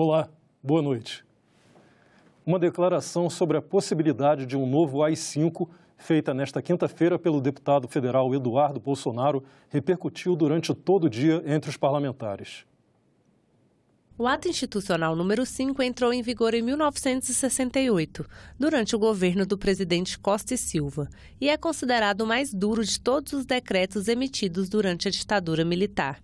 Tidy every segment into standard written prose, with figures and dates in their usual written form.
Olá, boa noite. Uma declaração sobre a possibilidade de um novo AI-5, feita nesta quinta-feira pelo deputado federal Eduardo Bolsonaro, repercutiu durante todo o dia entre os parlamentares. O ato institucional número 5 entrou em vigor em 1968, durante o governo do presidente Costa e Silva, e é considerado o mais duro de todos os decretos emitidos durante a ditadura militar.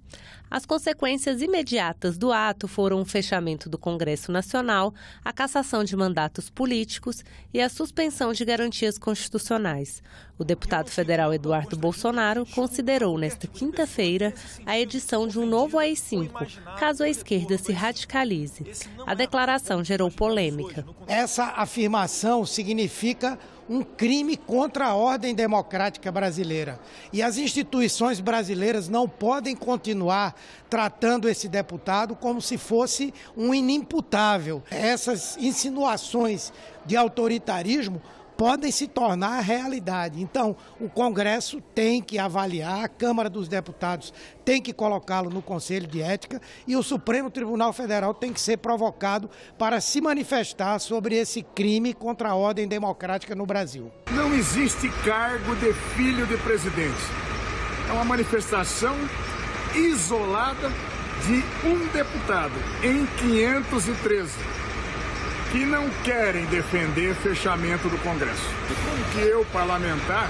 As consequências imediatas do ato foram o fechamento do Congresso Nacional, a cassação de mandatos políticos e a suspensão de garantias constitucionais. O deputado federal Eduardo Bolsonaro considerou nesta quinta-feira a edição de um novo AI-5, caso a esquerda se radicalize. A declaração gerou polêmica. Essa afirmação significa um crime contra a ordem democrática brasileira. E as instituições brasileiras não podem continuar tratando esse deputado como se fosse um inimputável. Essas insinuações de autoritarismo podem se tornar realidade. Então, o Congresso tem que avaliar, a Câmara dos Deputados tem que colocá-lo no Conselho de Ética e o Supremo Tribunal Federal tem que ser provocado para se manifestar sobre esse crime contra a ordem democrática no Brasil. Não existe cargo de filho de presidente. É uma manifestação isolada de um deputado em 513. Que não querem defender fechamento do Congresso. Como que eu, parlamentar,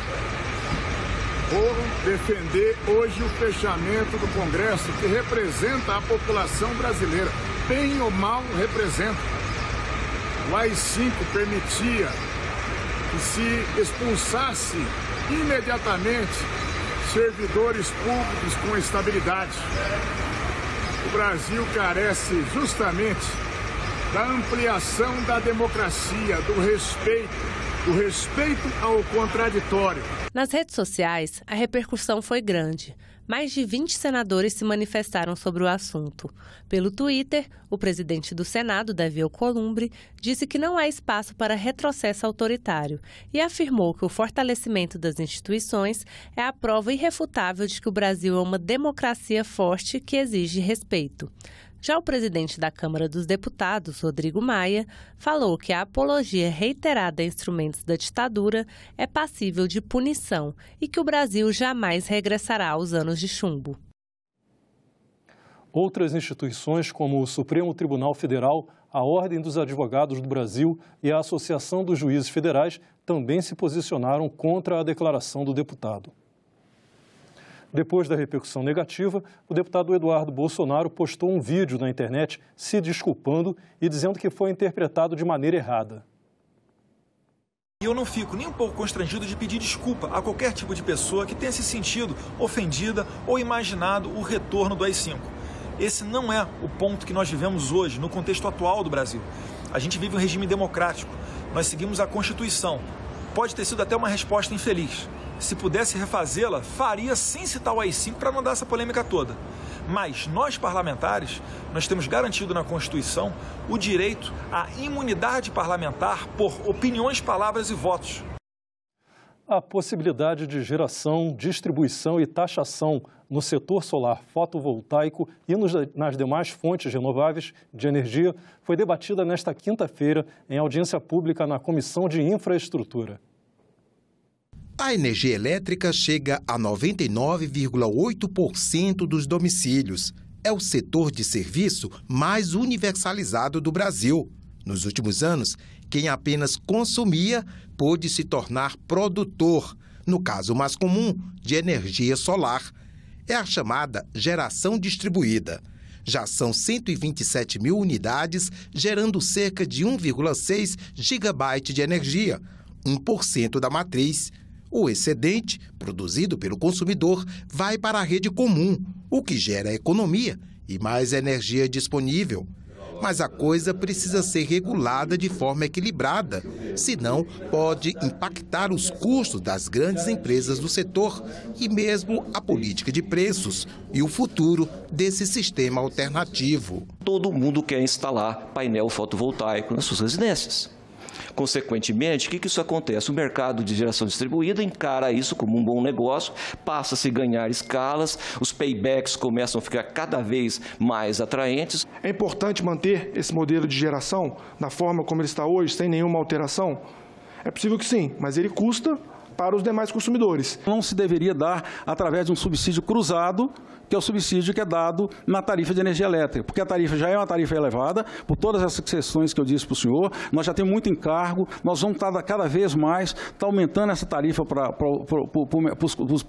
vou defender hoje o fechamento do Congresso, que representa a população brasileira, bem ou mal representa. O AI-5 permitia que se expulsasse imediatamente servidores públicos com estabilidade. O Brasil carece justamente da ampliação da democracia, do respeito ao contraditório. Nas redes sociais, a repercussão foi grande. Mais de 20 senadores se manifestaram sobre o assunto. Pelo Twitter, o presidente do Senado, Davi Alcolumbre, disse que não há espaço para retrocesso autoritário e afirmou que o fortalecimento das instituições é a prova irrefutável de que o Brasil é uma democracia forte que exige respeito. Já o presidente da Câmara dos Deputados, Rodrigo Maia, falou que a apologia reiterada a instrumentos da ditadura é passível de punição e que o Brasil jamais regressará aos anos de chumbo. Outras instituições, como o Supremo Tribunal Federal, a Ordem dos Advogados do Brasil e a Associação dos Juízes Federais, também se posicionaram contra a declaração do deputado. Depois da repercussão negativa, o deputado Eduardo Bolsonaro postou um vídeo na internet se desculpando e dizendo que foi interpretado de maneira errada. Eu não fico nem um pouco constrangido de pedir desculpa a qualquer tipo de pessoa que tenha se sentido ofendida ou imaginado o retorno do AI-5. Esse não é o ponto que nós vivemos hoje, no contexto atual do Brasil. A gente vive um regime democrático, nós seguimos a Constituição. Pode ter sido até uma resposta infeliz. Se pudesse refazê-la, faria sem citar o AI-5 para não dar essa polêmica toda. Mas nós, parlamentares, nós temos garantido na Constituição o direito à imunidade parlamentar por opiniões, palavras e votos. A possibilidade de geração, distribuição e taxação no setor solar fotovoltaico e nas demais fontes renováveis de energia foi debatida nesta quinta-feira em audiência pública na Comissão de Infraestrutura. A energia elétrica chega a 99,8% dos domicílios. É o setor de serviço mais universalizado do Brasil. Nos últimos anos, quem apenas consumia pôde se tornar produtor, no caso mais comum, de energia solar. É a chamada geração distribuída. Já são 127 mil unidades, gerando cerca de 1,6 gigabyte de energia, 1% da matriz. O excedente, produzido pelo consumidor, vai para a rede comum, o que gera economia e mais energia disponível. Mas a coisa precisa ser regulada de forma equilibrada, senão pode impactar os custos das grandes empresas do setor e mesmo a política de preços e o futuro desse sistema alternativo. Todo mundo quer instalar painel fotovoltaico nas suas residências. Consequentemente, o que isso acontece? O mercado de geração distribuída encara isso como um bom negócio, passa-se a ganhar escalas, os paybacks começam a ficar cada vez mais atraentes. É importante manter esse modelo de geração da forma como ele está hoje, sem nenhuma alteração? É possível que sim, mas ele custa para os demais consumidores. Não se deveria dar através de um subsídio cruzado, que é o subsídio que é dado na tarifa de energia elétrica, porque a tarifa já é uma tarifa elevada, por todas essas questões que eu disse para o senhor, nós já temos muito encargo, nós vamos cada vez mais aumentando essa tarifa para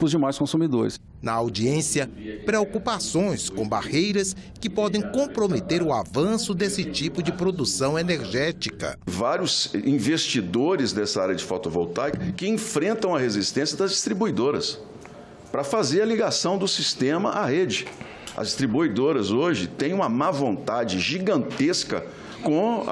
os demais consumidores. Na audiência, preocupações com barreiras que podem comprometer o avanço desse tipo de produção energética. Vários investidores dessa área de fotovoltaica que enfrentam a resistência das distribuidoras para fazer a ligação do sistema à rede. As distribuidoras hoje têm uma má vontade gigantesca com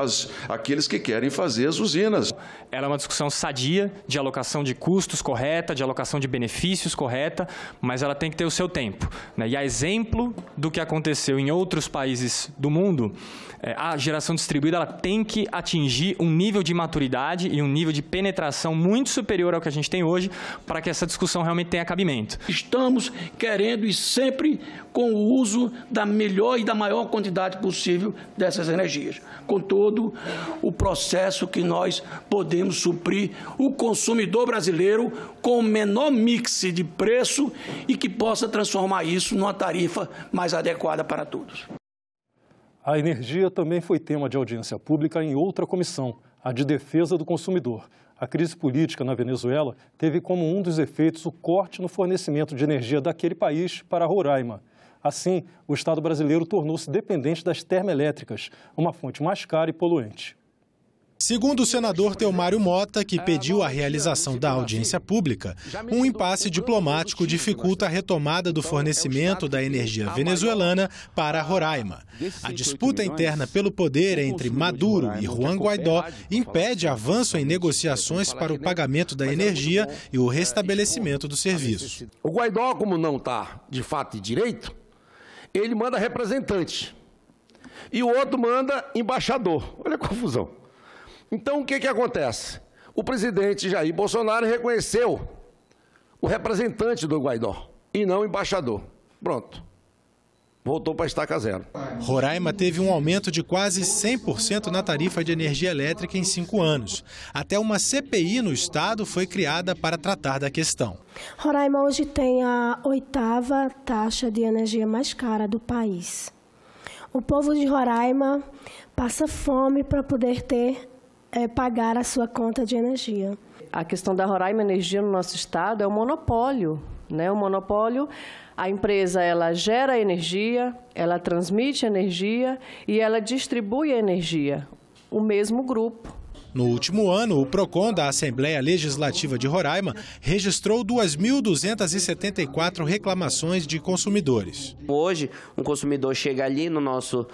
aqueles que querem fazer as usinas. Ela é uma discussão sadia, de alocação de custos correta, de alocação de benefícios correta, mas ela tem que ter o seu tempo, né? E a exemplo do que aconteceu em outros países do mundo, a geração distribuída ela tem que atingir um nível de maturidade e um nível de penetração muito superior ao que a gente tem hoje para que essa discussão realmente tenha cabimento. Estamos querendo e sempre com o uso da melhor e da maior quantidade possível dessas energias, com todo o processo que nós podemos suprir o consumidor brasileiro com o menor mix de preço e que possa transformar isso numa tarifa mais adequada para todos. A energia também foi tema de audiência pública em outra comissão, a de defesa do consumidor. A crise política na Venezuela teve como um dos efeitos o corte no fornecimento de energia daquele país para Roraima. Assim, o Estado brasileiro tornou-se dependente das termoelétricas, uma fonte mais cara e poluente. Segundo o senador Teomário Mota, que pediu a realização da audiência pública, um impasse diplomático dificulta a retomada do fornecimento da energia venezuelana para Roraima. A disputa interna pelo poder entre Maduro e Juan Guaidó impede avanço em negociações para o pagamento da energia e o restabelecimento do serviço. O Guaidó, como não está de fato e direito, ele manda representante e o outro manda embaixador. Olha a confusão. Então, o que acontece? O presidente Jair Bolsonaro reconheceu o representante do Guaidó e não o embaixador. Pronto. Voltou para a estaca zero. Roraima teve um aumento de quase 100% na tarifa de energia elétrica em 5 anos. Até uma CPI no estado foi criada para tratar da questão. Roraima hoje tem a 8ª taxa de energia mais cara do país. O povo de Roraima passa fome para poder pagar a sua conta de energia. A questão da Roraima Energia no nosso estado é um monopólio, né? Um monopólio, a empresa ela gera energia, ela transmite energia e ela distribui a energia, o mesmo grupo. No último ano, o PROCON da Assembleia Legislativa de Roraima registrou 2.274 reclamações de consumidores. Hoje, um consumidor chega ali no nosso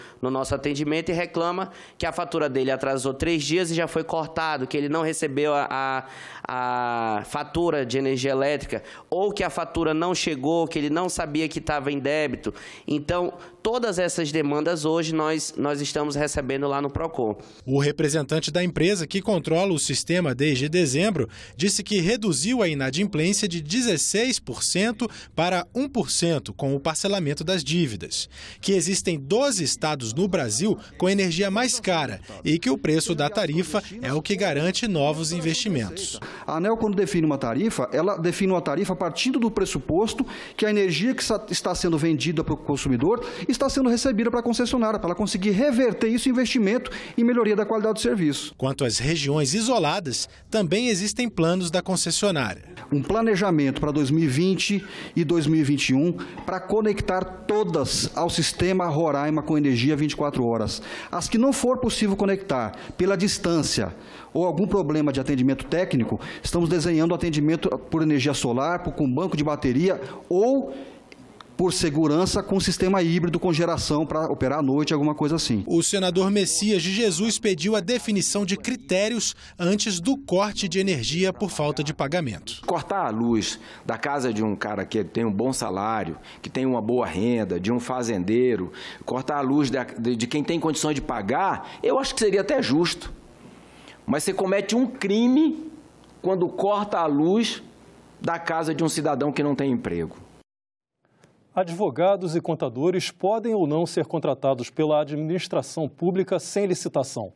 atendimento e reclama que a fatura dele atrasou 3 dias e já foi cortado, que ele não recebeu a fatura de energia elétrica, ou que a fatura não chegou, que ele não sabia que estava em débito. Então, todas essas demandas hoje nós estamos recebendo lá no PROCON. O representante da empresa, que controla o sistema desde dezembro, disse que reduziu a inadimplência de 16% para 1% com o parcelamento das dívidas, que existem 12 estados no Brasil com energia mais cara e que o preço da tarifa é o que garante novos investimentos. A ANEEL, quando define uma tarifa, ela define uma tarifa partindo do pressuposto que a energia que está sendo vendida para o consumidor está sendo recebida para a concessionária, para ela conseguir reverter isso em investimento e melhoria da qualidade do serviço. Quanto às regiões isoladas, também existem planos da concessionária. Um planejamento para 2020 e 2021 para conectar todas ao sistema Roraima com energia 24 horas. As que não for possível conectar pela distância ou algum problema de atendimento técnico, estamos desenhando atendimento por energia solar, com banco de bateria ou por segurança com sistema híbrido com geração para operar à noite, alguma coisa assim. O senador Messias de Jesus pediu a definição de critérios antes do corte de energia por falta de pagamento. Cortar a luz da casa de um cara que tem um bom salário, que tem uma boa renda, de um fazendeiro, cortar a luz de quem tem condições de pagar, eu acho que seria até justo. Mas você comete um crime quando corta a luz da casa de um cidadão que não tem emprego. Advogados e contadores podem ou não ser contratados pela administração pública sem licitação.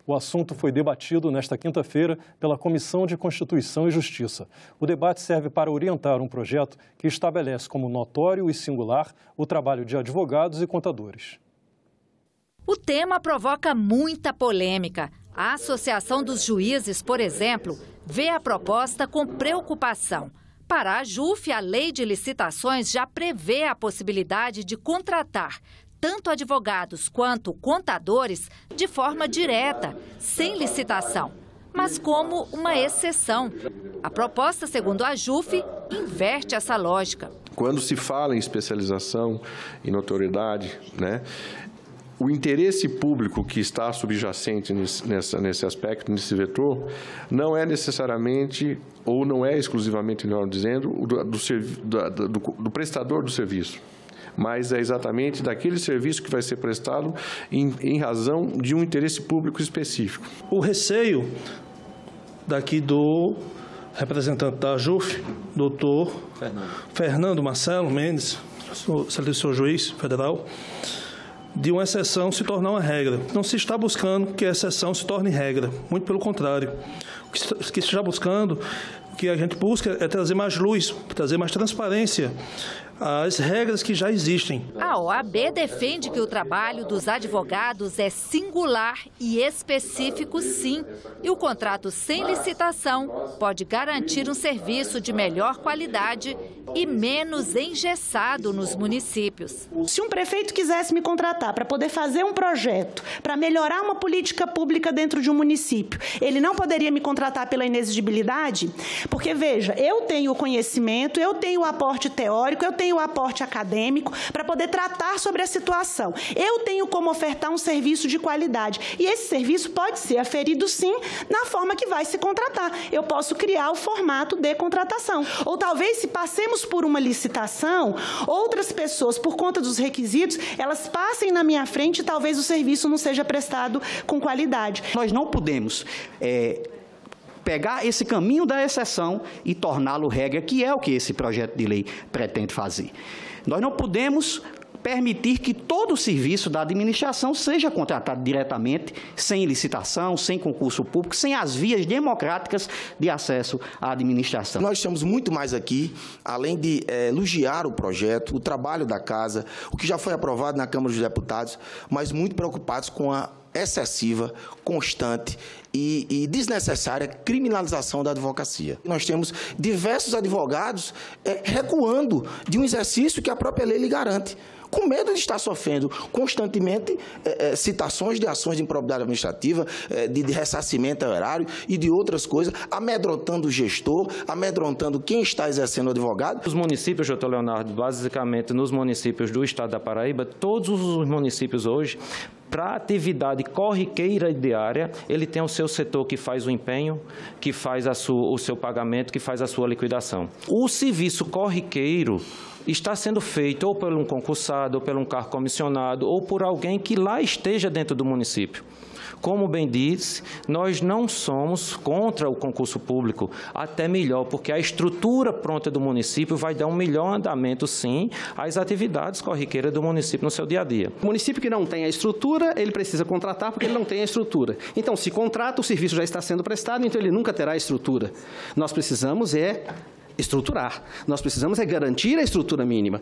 O assunto foi debatido nesta quinta-feira pela Comissão de Constituição e Justiça. O debate serve para orientar um projeto que estabelece como notório e singular o trabalho de advogados e contadores. O tema provoca muita polêmica. A Associação dos Juízes, por exemplo, vê a proposta com preocupação. Para a AJUF, a Lei de Licitações já prevê a possibilidade de contratar tanto advogados quanto contadores de forma direta, sem licitação, mas como uma exceção. A proposta, segundo a AJUF, inverte essa lógica. Quando se fala em especialização e notoriedade, o interesse público que está subjacente nesse aspecto, nesse vetor, não é necessariamente, ou não é exclusivamente, melhor dizendo, do prestador do serviço, mas é exatamente daquele serviço que vai ser prestado em razão de um interesse público específico. O receio daqui do representante da AJUF, doutor Fernando Marcelo Mendes, senhor juiz federal, de uma exceção se tornar uma regra. Não se está buscando que a exceção se torne regra, muito pelo contrário. O que se está buscando, o que a gente busca é trazer mais luz, trazer mais transparência às regras que já existem. A OAB defende que o trabalho dos advogados é singular e específico, sim. E o contrato sem licitação pode garantir um serviço de melhor qualidade e menos engessado nos municípios. Se um prefeito quisesse me contratar para poder fazer um projeto, para melhorar uma política pública dentro de um município, ele não poderia me contratar pela inexigibilidade? Porque, veja, eu tenho o conhecimento, eu tenho o aporte teórico, eu tenho o aporte acadêmico para poder tratar sobre a situação. Eu tenho como ofertar um serviço de qualidade. E esse serviço pode ser aferido, sim, na forma que vai se contratar. Eu posso criar o formato de contratação. Ou talvez, se passemos por uma licitação, outras pessoas, por conta dos requisitos, elas passem na minha frente e talvez o serviço não seja prestado com qualidade. Nós não podemos pegar esse caminho da exceção e torná-lo regra, que é o que esse projeto de lei pretende fazer. Nós não podemos permitir que todo o serviço da administração seja contratado diretamente, sem licitação, sem concurso público, sem as vias democráticas de acesso à administração. Nós estamos muito mais aqui, além de elogiar o projeto, o trabalho da Casa, o que já foi aprovado na Câmara dos Deputados, mas muito preocupados com a excessiva, constante e desnecessária criminalização da advocacia. Nós temos diversos advogados recuando de um exercício que a própria lei lhe garante, com medo de estar sofrendo constantemente citações de ações de improbidade administrativa, de ressarcimento horário e de outras coisas, amedrontando o gestor, amedrontando quem está exercendo o advogado. Os municípios, doutor Leonardo, basicamente nos municípios do estado da Paraíba, todos os municípios hoje, para a atividade corriqueira e diária, ele tem o seu setor que faz o empenho, que faz o seu pagamento, que faz a sua liquidação. O serviço corriqueiro está sendo feito ou por um concursado, ou por um cargo comissionado, ou por alguém que lá esteja dentro do município. Como bem disse, nós não somos contra o concurso público, até melhor, porque a estrutura pronta do município vai dar um melhor andamento, sim, às atividades corriqueiras do município no seu dia a dia. O município que não tem a estrutura, ele precisa contratar porque ele não tem a estrutura. Então, se contrata, o serviço já está sendo prestado, então ele nunca terá a estrutura. Nós precisamos estruturar, nós precisamos garantir a estrutura mínima.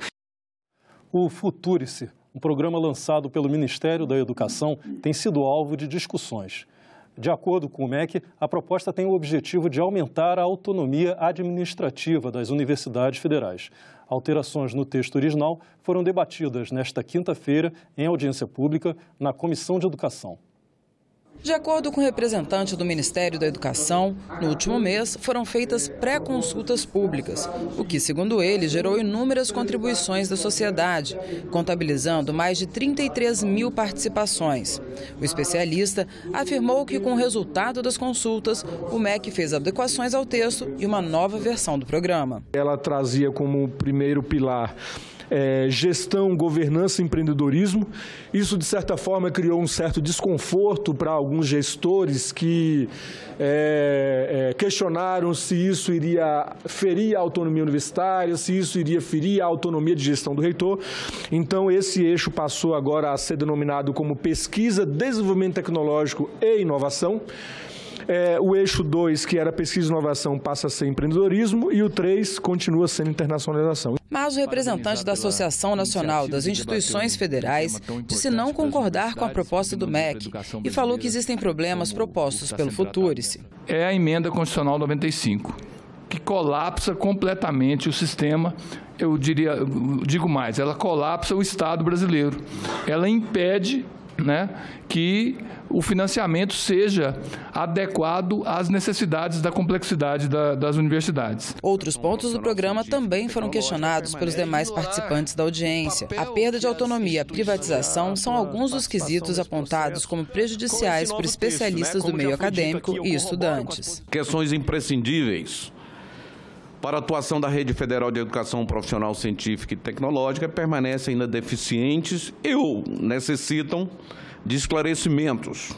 O Futurice, um programa lançado pelo Ministério da Educação, tem sido alvo de discussões. De acordo com o MEC, a proposta tem o objetivo de aumentar a autonomia administrativa das universidades federais. Alterações no texto original foram debatidas nesta quinta-feira em audiência pública na Comissão de Educação. De acordo com o representante do Ministério da Educação, no último mês foram feitas pré-consultas públicas, o que, segundo ele, gerou inúmeras contribuições da sociedade, contabilizando mais de 33 mil participações. O especialista afirmou que, com o resultado das consultas, o MEC fez adequações ao texto e uma nova versão do programa. Ela trazia como primeiro pilar gestão, governança e empreendedorismo. Isso, de certa forma, criou um certo desconforto para alguns gestores que questionaram se isso iria ferir a autonomia universitária, se isso iria ferir a autonomia de gestão do reitor. Então, esse eixo passou agora a ser denominado como pesquisa, desenvolvimento tecnológico e inovação. O eixo 2, que era pesquisa e inovação, passa a ser empreendedorismo, e o 3 continua sendo internacionalização. Mas o representante da Associação Nacional das Instituições Federais disse não concordar com a proposta do MEC e falou que existem problemas propostos pelo Futurice. É a emenda constitucional 95, que colapsa completamente o sistema. Eu digo mais, ela colapsa o Estado brasileiro. Ela impede, que o financiamento seja adequado às necessidades da complexidade das universidades. Outros pontos do programa também foram questionados pelos demais participantes da audiência. A perda de autonomia e a privatização são alguns dos quesitos apontados como prejudiciais por especialistas do meio acadêmico e estudantes. Questões imprescindíveis para a atuação da Rede Federal de Educação Profissional Científica e Tecnológica permanecem ainda deficientes ou necessitam de esclarecimentos.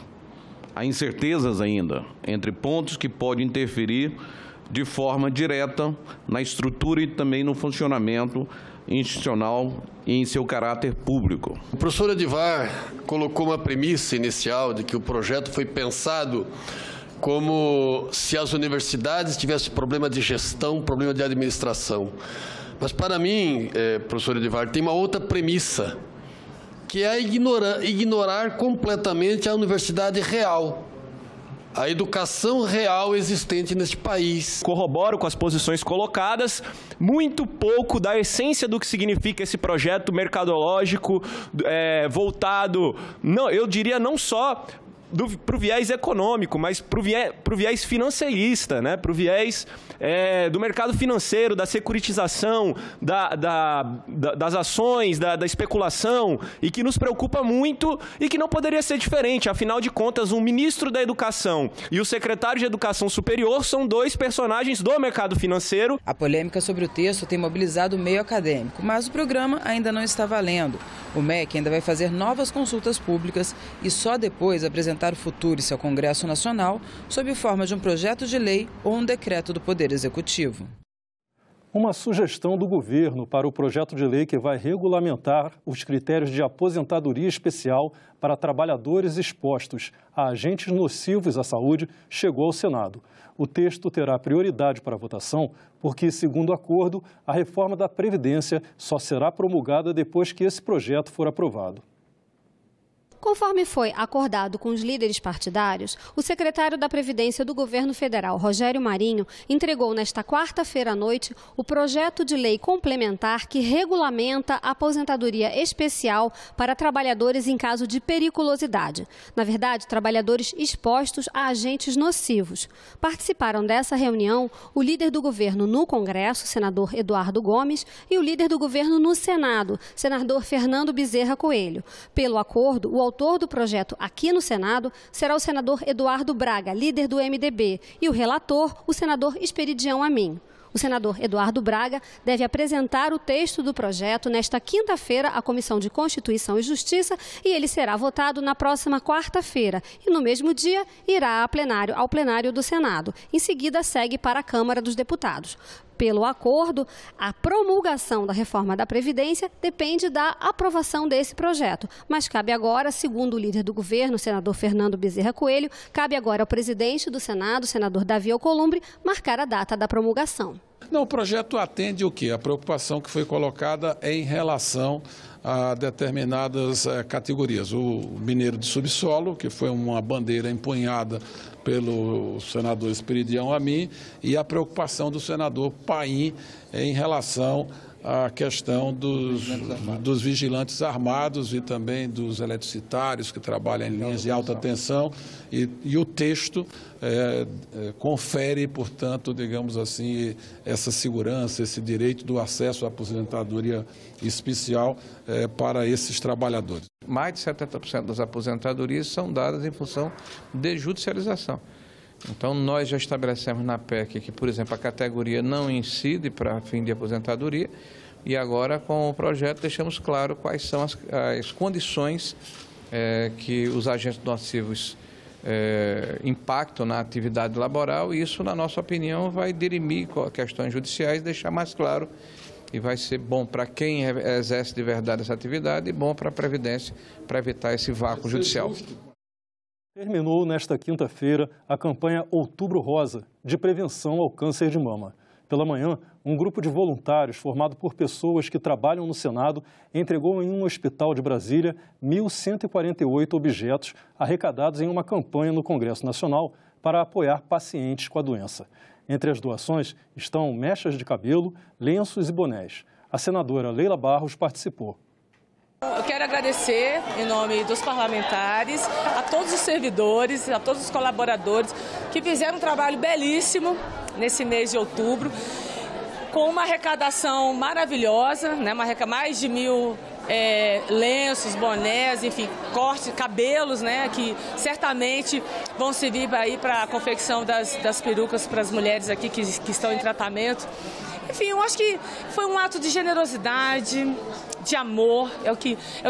Há incertezas ainda entre pontos que podem interferir de forma direta na estrutura e também no funcionamento institucional e em seu caráter público. O professor Edivar colocou uma premissa inicial de que o projeto foi pensado como se as universidades tivessem problema de gestão, problema de administração. Mas para mim, professor Edivar, tem uma outra premissa, que é ignorar completamente a universidade real, a educação real existente neste país. Corroboro com as posições colocadas, muito pouco da essência do que significa esse projeto mercadológico voltado, eu diria não só para o viés econômico, mas para o viés financeirista, para o viés do mercado financeiro, da securitização, das ações, da especulação, e que nos preocupa muito e que não poderia ser diferente. Afinal de contas, o ministro da Educação e o secretário de Educação Superior são dois personagens do mercado financeiro. A polêmica sobre o texto tem mobilizado o meio acadêmico, mas o programa ainda não está valendo. O MEC ainda vai fazer novas consultas públicas e só depois apresentar o Futurice ao Congresso Nacional sob forma de um projeto de lei ou um decreto do Poder Executivo. Uma sugestão do governo para o projeto de lei que vai regulamentar os critérios de aposentadoria especial para trabalhadores expostos a agentes nocivos à saúde chegou ao Senado. O texto terá prioridade para a votação porque, segundo o acordo, a reforma da Previdência só será promulgada depois que esse projeto for aprovado. Conforme foi acordado com os líderes partidários, o secretário da Previdência do governo federal, Rogério Marinho, entregou nesta quarta-feira à noite o projeto de lei complementar que regulamenta a aposentadoria especial para trabalhadores em caso de periculosidade. Na verdade, trabalhadores expostos a agentes nocivos. Participaram dessa reunião o líder do governo no Congresso, senador Eduardo Gomes, e o líder do governo no Senado, senador Fernando Bezerra Coelho. Pelo acordo, o autor do projeto aqui no Senado será o senador Eduardo Braga, líder do MDB, e o relator, o senador Esperidião Amin. O senador Eduardo Braga deve apresentar o texto do projeto nesta quinta-feira à Comissão de Constituição e Justiça e ele será votado na próxima quarta-feira. E no mesmo dia irá ao plenário do Senado. Em seguida, segue para a Câmara dos Deputados. Pelo acordo, a promulgação da reforma da Previdência depende da aprovação desse projeto. Mas cabe agora, segundo o líder do governo, o senador Fernando Bezerra Coelho, cabe agora ao presidente do Senado, senador Davi Alcolumbre, marcar a data da promulgação. Não, o projeto atende o quê? A preocupação que foi colocada é em relação a determinadas categorias. O mineiro de subsolo, que foi uma bandeira empunhada pelo senador Esperidião Amin, e a preocupação do senador Paim em relação à questão dos vigilantes armados e também dos eletricitários que trabalham em linhas de alta tensão, e o texto confere, portanto, digamos assim, essa segurança, esse direito do acesso à aposentadoria especial para esses trabalhadores. Mais de 70% das aposentadorias são dadas em função de judicialização. Então, nós já estabelecemos na PEC que, por exemplo, a categoria não incide para fim de aposentadoria, E agora, com o projeto, deixamos claro quais são as condições que os agentes nocivos impactam na atividade laboral, e isso, na nossa opinião, vai dirimir questões judiciais, deixar mais claro, e vai ser bom para quem exerce de verdade essa atividade e bom para a Previdência, para evitar esse vácuo judicial. Terminou nesta quinta-feira a campanha Outubro Rosa, de prevenção ao câncer de mama. Pela manhã, um grupo de voluntários formado por pessoas que trabalham no Senado entregou em um hospital de Brasília 1.148 objetos arrecadados em uma campanha no Congresso Nacional para apoiar pacientes com a doença. Entre as doações estão mechas de cabelo, lenços e bonés. A senadora Leila Barros participou. Eu quero agradecer, em nome dos parlamentares, a todos os servidores, a todos os colaboradores que fizeram um trabalho belíssimo nesse mês de outubro, com uma arrecadação maravilhosa, né? Mais de 1.000 lenços, bonés, enfim, cortes, cabelos, né? Que certamente vão servir para a confecção das perucas para as mulheres aqui que estão em tratamento. Enfim, eu acho que foi um ato de generosidade, de amor, é o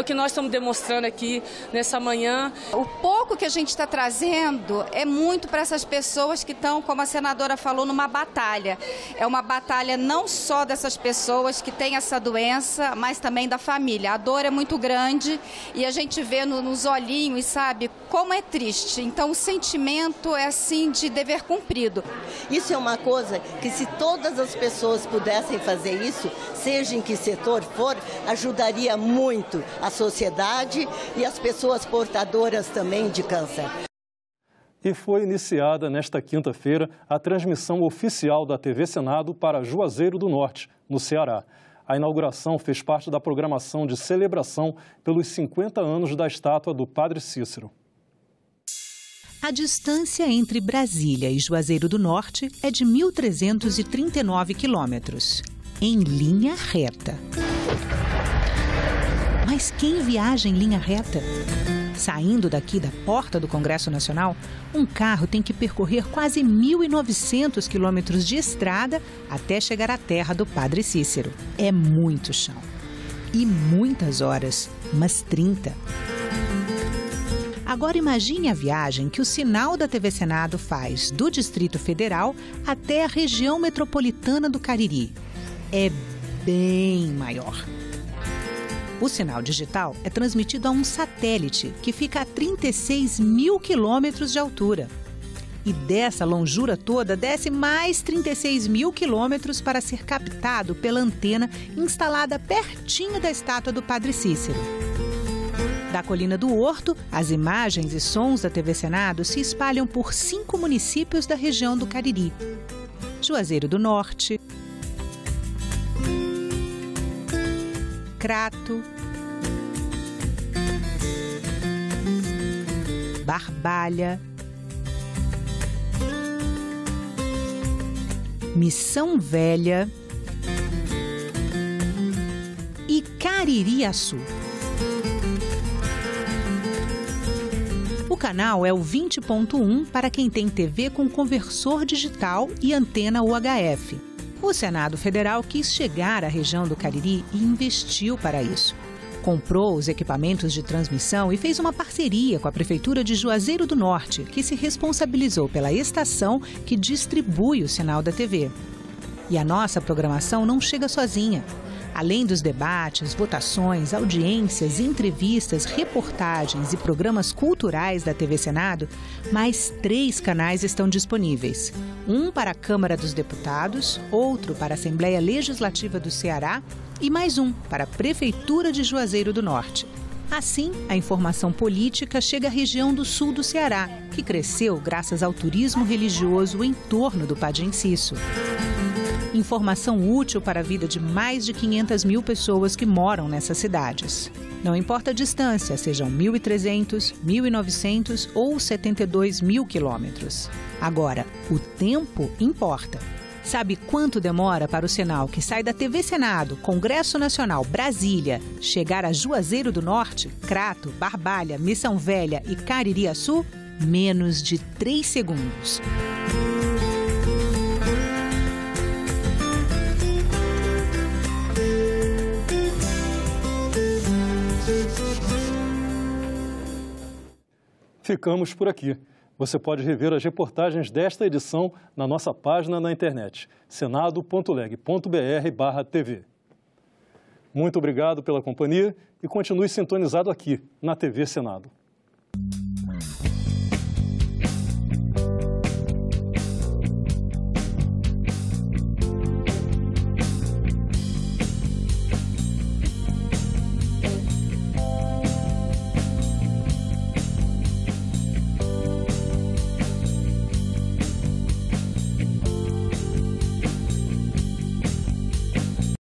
que nós estamos demonstrando aqui nessa manhã. O pouco que a gente está trazendo é muito para essas pessoas que estão, como a senadora falou, numa batalha. É uma batalha não só dessas pessoas que têm essa doença, mas também da família. A dor é muito grande e a gente vê nos olhinhos, sabe, como é triste. Então o sentimento é assim de dever cumprido. Isso é uma coisa que, se todas as pessoas pudessem fazer isso, seja em que setor for, ajudaria muito a sociedade e as pessoas portadoras também de câncer. E foi iniciada nesta quinta-feira a transmissão oficial da TV Senado para Juazeiro do Norte, no Ceará. A inauguração fez parte da programação de celebração pelos 50 anos da estátua do Padre Cícero. A distância entre Brasília e Juazeiro do Norte é de 1.339 quilômetros, em linha reta. Mas quem viaja em linha reta? Saindo daqui da porta do Congresso Nacional, um carro tem que percorrer quase 1.900 quilômetros de estrada até chegar à terra do Padre Cícero. É muito chão. E muitas horas, umas 30. Agora imagine a viagem que o sinal da TV Senado faz do Distrito Federal até a região metropolitana do Cariri. É bem maior. O sinal digital é transmitido a um satélite que fica a 36 mil quilômetros de altura. E dessa longura toda desce mais 36 mil quilômetros para ser captado pela antena instalada pertinho da estátua do Padre Cícero. Da Colina do Horto, as imagens e sons da TV Senado se espalham por 5 municípios da região do Cariri: Juazeiro do Norte, Crato, Barbalha, Missão Velha e Caririaçu. O canal é o 20.1 para quem tem TV com conversor digital e antena UHF. O Senado Federal quis chegar à região do Cariri e investiu para isso. Comprou os equipamentos de transmissão e fez uma parceria com a Prefeitura de Juazeiro do Norte, que se responsabilizou pela estação que distribui o sinal da TV. E a nossa programação não chega sozinha. Além dos debates, votações, audiências, entrevistas, reportagens e programas culturais da TV Senado, mais 3 canais estão disponíveis. Um para a Câmara dos Deputados, outro para a Assembleia Legislativa do Ceará e mais um para a Prefeitura de Juazeiro do Norte. Assim, a informação política chega à região do sul do Ceará, que cresceu graças ao turismo religioso em torno do Padre Cícero. Informação útil para a vida de mais de 500 mil pessoas que moram nessas cidades. Não importa a distância, sejam 1.300, 1.900 ou 72 mil quilômetros. Agora, o tempo importa. Sabe quanto demora para o sinal que sai da TV Senado, Congresso Nacional, Brasília, chegar a Juazeiro do Norte, Crato, Barbalha, Missão Velha e Caririaçu? Menos de 3 segundos. ficamos por aqui. Você pode rever as reportagens desta edição na nossa página na internet, senado.leg.br/tv. Muito obrigado pela companhia e continue sintonizado aqui na TV Senado.